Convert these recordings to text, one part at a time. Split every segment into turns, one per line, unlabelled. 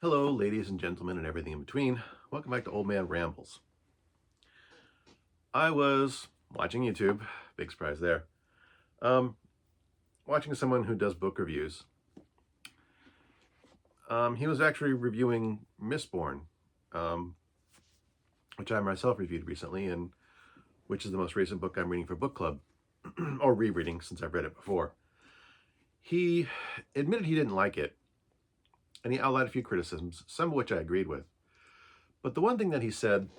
Hello, ladies and gentlemen, and everything in between. Welcome back to Old Man Rambles. I was watching YouTube, big surprise there, um, watching someone who does book reviews. He was actually reviewing Mistborn, um, which I myself reviewed recently, and which is the most recent book I'm reading for book club, or rereading since I've read it before. He admitted he didn't like it, and he outlined a few criticisms, some of which I agreed with. But the one thing that he said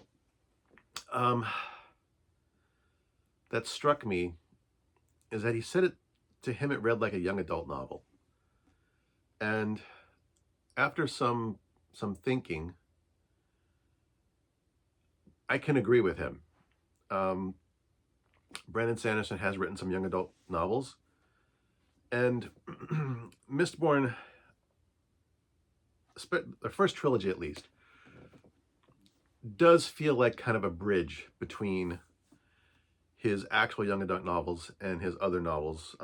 um, that struck me is that he said it to him, it read like a young adult novel. And after some thinking, I can agree with him. Um, Brandon Sanderson has written some young adult novels, and Mistborn, the first trilogy at least, does feel like kind of a bridge between his actual young adult novels and his other novels,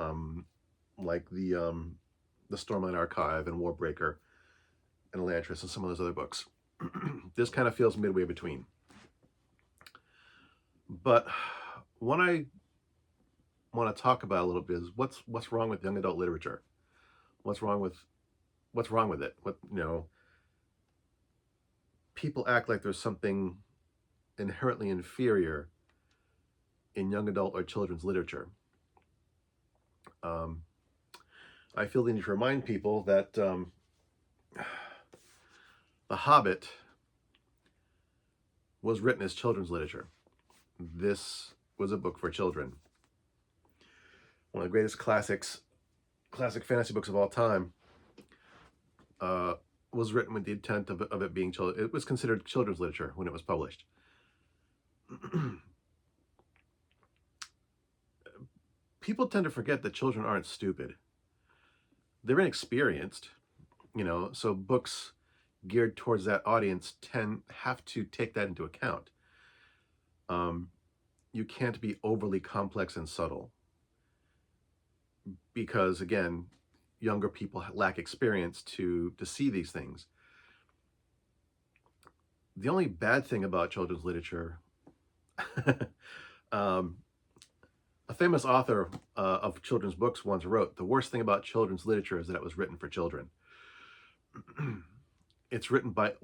like the Stormlight Archive and Warbreaker and Elantris and some of those other books. This kind of feels midway between. But what I want to talk about a little bit is what's wrong with young adult literature. What's wrong with it? People act like there's something inherently inferior in young adult or children's literature. I feel the need to remind people that The Hobbit was written as children's literature. This was a book for children. One of the greatest classic fantasy books of all time, was written with the intent of it being children. It was considered children's literature when it was published. People tend to forget that children aren't stupid. They're inexperienced, so books geared towards that audience have to take that into account. You can't be overly complex and subtle because, again, younger people lack experience to see these things. The only bad thing about children's literature, a famous author of children's books once wrote, the worst thing about children's literature is that it was written for children. It's written by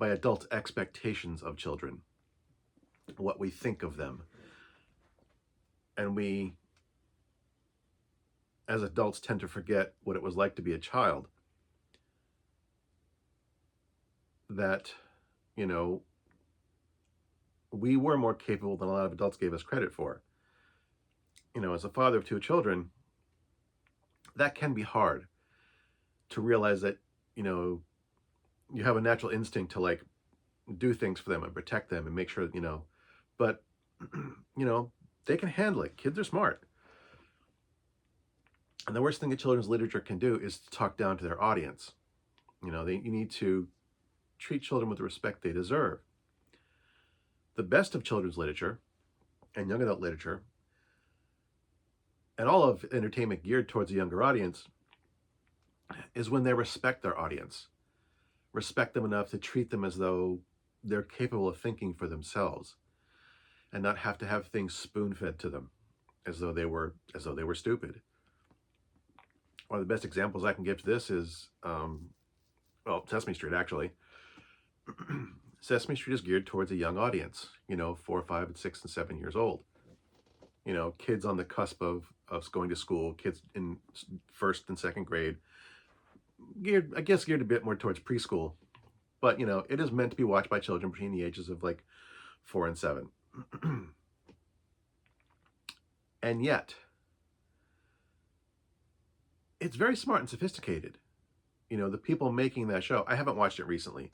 adult expectations of children, what we think of them. And we, as adults, tend to forget what it was like to be a child. That, we were more capable than a lot of adults gave us credit for. As a father of two children, that can be hard to realize that, you have a natural instinct to like do things for them and protect them and make sure that, but they can handle it. Kids are smart. And the worst thing that children's literature can do is to talk down to their audience. You need to treat children with the respect they deserve. The best of children's literature and young adult literature and all of entertainment geared towards a younger audience is when they respect their audience, respect them enough to treat them as though they're capable of thinking for themselves and not have to have things spoon-fed to them as though they were stupid. One of the best examples I can give to this is, Sesame Street, actually. Sesame Street is geared towards a young audience, 4, 5, and 6, and 7 years old. Kids on the cusp of going to school, kids in first and second grade, geared a bit more towards preschool. But, it is meant to be watched by children between the ages of like 4 and 7. And yet, it's very smart and sophisticated. The people making that show, I haven't watched it recently.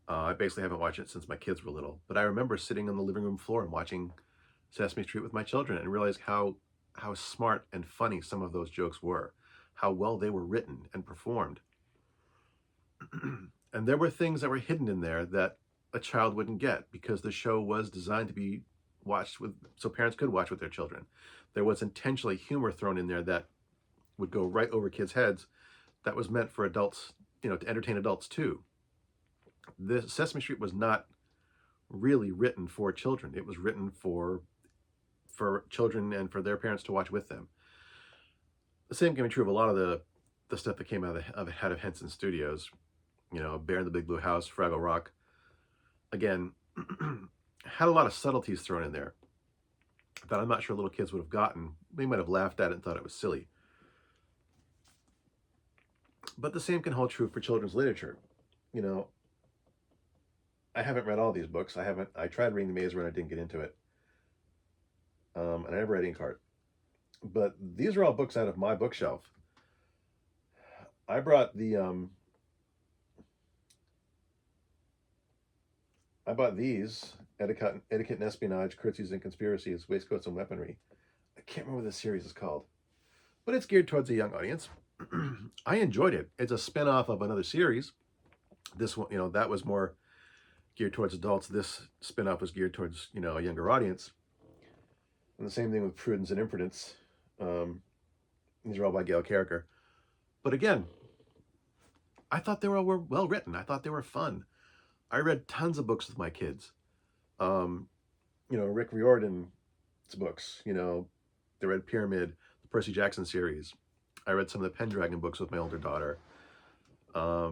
I basically haven't watched it since my kids were little. But I remember sitting on the living room floor and watching Sesame Street with my children and realized how smart and funny some of those jokes were, how well they were written and performed. And there were things that were hidden in there that a child wouldn't get because the show was designed to be watched so parents could watch with their children. There was intentionally humor thrown in there that would go right over kids' heads that was meant for adults, to entertain adults too. This Sesame Street was not really written for children. It was written for children and for their parents to watch with them. The same can be true of a lot of the stuff that came out of Henson Studios. Bear in the Big Blue House, Fraggle Rock. Again, had a lot of subtleties thrown in there that I'm not sure little kids would have gotten. They might have laughed at it and thought it was silly. But the same can hold true for children's literature. You know, I haven't read all these books. I tried reading The Maze Runner, I didn't get into it. And I never read Inkheart. But these are all books out of my bookshelf. I brought I bought these, Etiquette and Espionage, Curtsies and Conspiracies, Waistcoats and Weaponry. I can't remember what the series is called, but it's geared towards a young audience. I enjoyed it. It's a spin-off of another series. This one, that was more geared towards adults. This spin-off was geared towards, a younger audience. And the same thing with Prudence and Imprudence. These are all by Gail Carricker. But again, I thought they were well written. I thought they were fun. I read tons of books with my kids. Rick Riordan's books, The Red Pyramid, the Percy Jackson series. I read some of the Pendragon books with my older daughter. I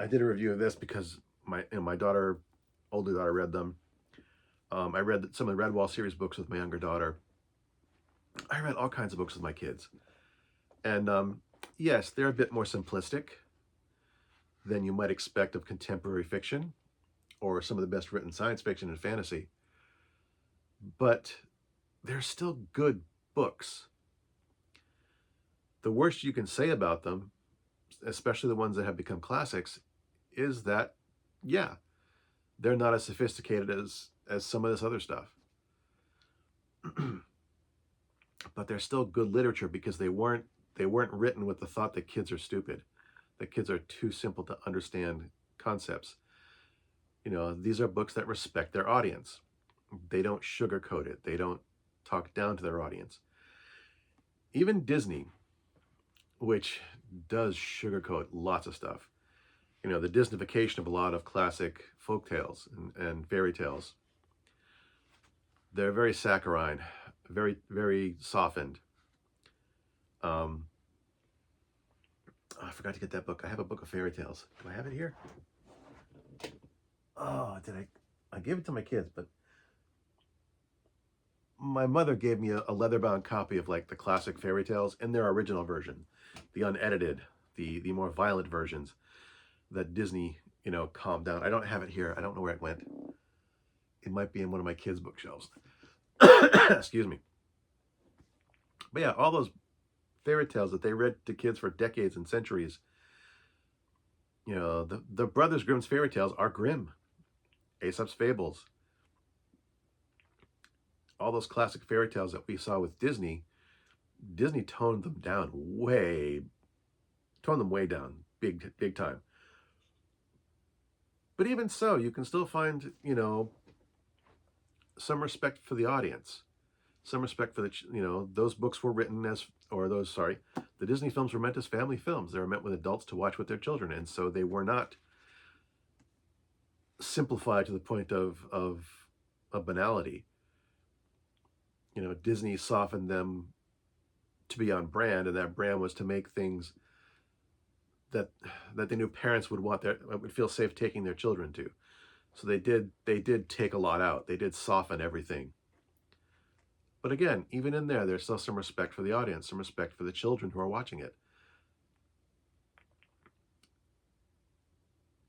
did a review of this because my older daughter read them. I read some of the Redwall series books with my younger daughter. I read all kinds of books with my kids. And yes, they're a bit more simplistic than you might expect of contemporary fiction or some of the best written science fiction and fantasy. But they're still good books. The worst you can say about them, especially the ones that have become classics, is that, yeah, they're not as sophisticated as some of this other stuff. But they're still good literature because they weren't written with the thought that kids are stupid, that kids are too simple to understand concepts. These are books that respect their audience. They don't sugarcoat it. They don't talk down to their audience. Even Disney, which does sugarcoat lots of stuff, the Disneyfication of a lot of classic folk tales and fairy tales, they're very saccharine, very, very softened. I forgot to get that book. I have a book of fairy tales. Do I have it here? Oh, I gave it to my kids, but my mother gave me a leather-bound copy of like the classic fairy tales in their original version, the unedited, the more violent versions that Disney, calmed down. I don't have it here. I don't know where it went. It might be in one of my kids' bookshelves. Excuse me. But yeah, all those fairy tales that they read to kids for decades and centuries. The Brothers Grimm's fairy tales are grim. Aesop's Fables. All those classic fairy tales that we saw with Disney toned them way down, big time. But even so, you can still find, some respect for the audience, some respect for those books were written the Disney films were meant as family films. They were meant with adults to watch with their children. And so they were not simplified to the point of banality. Disney softened them to be on brand, and that brand was to make things that they knew parents would feel safe taking their children to. So they did take a lot out. They did soften everything. But again, even in there's still some respect for the audience, some respect for the children who are watching it.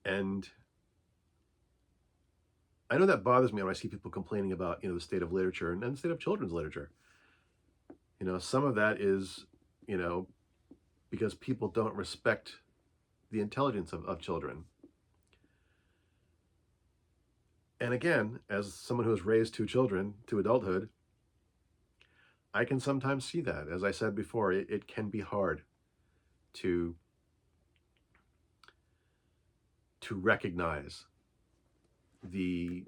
And I know that bothers me when I see people complaining about, the state of literature and the state of children's literature. Some of that is, because people don't respect the intelligence of children. And again, as someone who has raised 2 children to adulthood, I can sometimes see that. As I said before, it can be hard to recognize the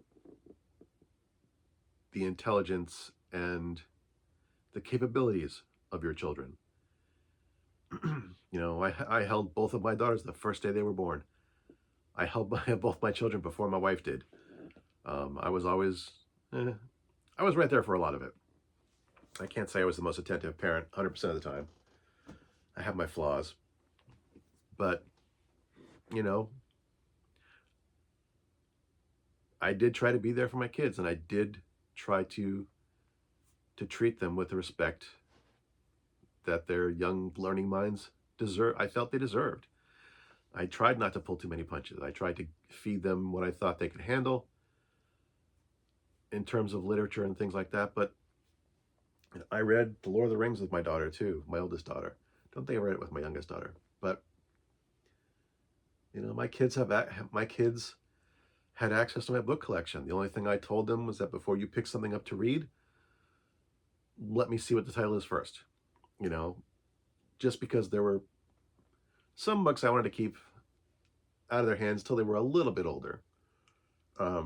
intelligence and the capabilities of your children. I held both of my daughters the first day they were born. I held both my children before my wife did. I was always, I was right there for a lot of it. I can't say I was the most attentive parent 100% of the time. I have my flaws, but you know, I did try to be there for my kids, and I did try to treat them with the respect that their young learning minds deserve. I felt they deserved. I tried not to pull too many punches. I tried to feed them what I thought they could handle in terms of literature and things like that. But I read The Lord of the Rings with my daughter too, my oldest daughter. Don't think I read it with my youngest daughter. But my kids had access to my book collection. The only thing I told them was that before you pick something up to read, let me see what the title is first. Just because there were some books I wanted to keep out of their hands till they were a little bit older. But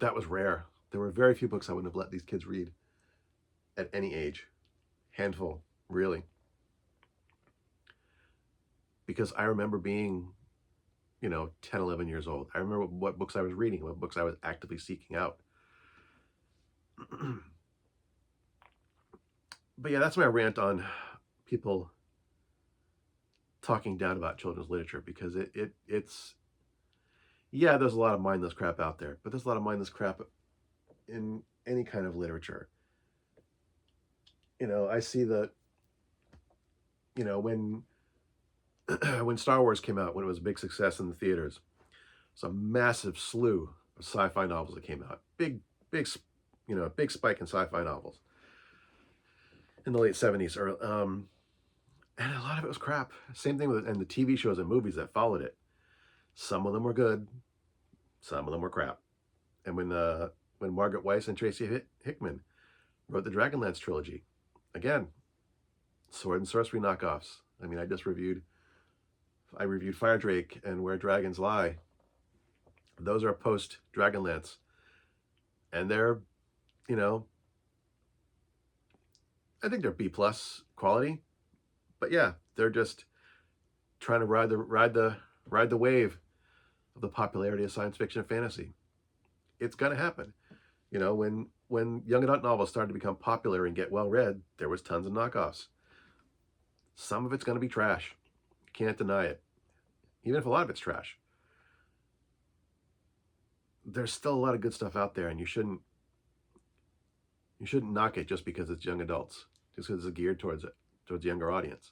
that was rare. There were very few books I wouldn't have let these kids read at any age. Handful, really. Because I remember being, 10, 11 years old. I remember what books I was reading, what books I was actively seeking out. But yeah, that's my rant on people talking down about children's literature, because it's there's a lot of mindless crap out there, but there's a lot of mindless crap in any kind of literature. I see that when when Star Wars came out, when it was a big success in the theaters, it's a massive slew of sci-fi novels that came out. Big big spike in sci-fi novels in the late 70s, and a lot of it was crap. Same thing with the TV shows and movies that followed it. Some of them were good, some of them were crap. And when Margaret Weiss and Tracy Hickman wrote the Dragonlance trilogy, again, sword and sorcery knockoffs. I mean, I reviewed Fire Drake and Where Dragons Lie. Those are post Dragonlance, and they're, I think they're B+ quality, but yeah, they're just trying to ride the wave of the popularity of science fiction and fantasy. It's gonna happen. When young adult novels started to become popular and get well read, there was tons of knockoffs. Some of it's gonna be trash. You can't deny it. Even if a lot of it's trash, there's still a lot of good stuff out there, and you shouldn't knock it just because it's young adults, just because it's geared towards a younger audience.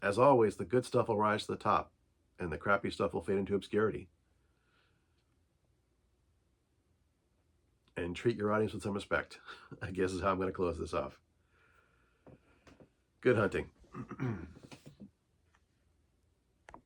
As always, the good stuff will rise to the top, and the crappy stuff will fade into obscurity. And treat your audience with some respect, I guess, is how I'm going to close this off. Good hunting.